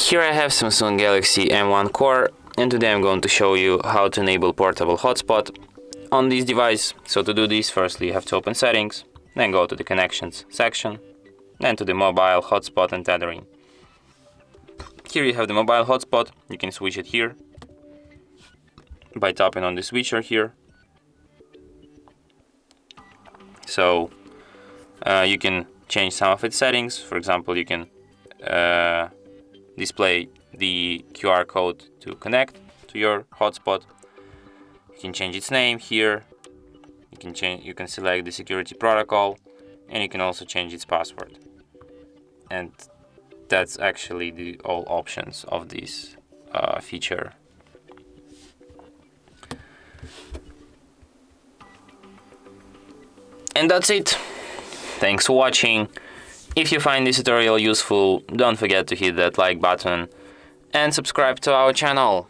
Here I have Samsung Galaxy M01 Core, and today I'm going to show you how to enable portable hotspot on this device. So to do this, firstly you have to open settings, then go to the connections section, then to the mobile hotspot and tethering. Here you have the mobile hotspot. You can switch it here by tapping on the switcher here. So you can change some of its settings. For example, you can display the QR code to connect to your hotspot. You can change its name here. You can select the security protocol, and you can also change its password. And that's actually all options of this feature. And that's it. Thanks for watching. If you find this tutorial useful, don't forget to hit that like button and subscribe to our channel.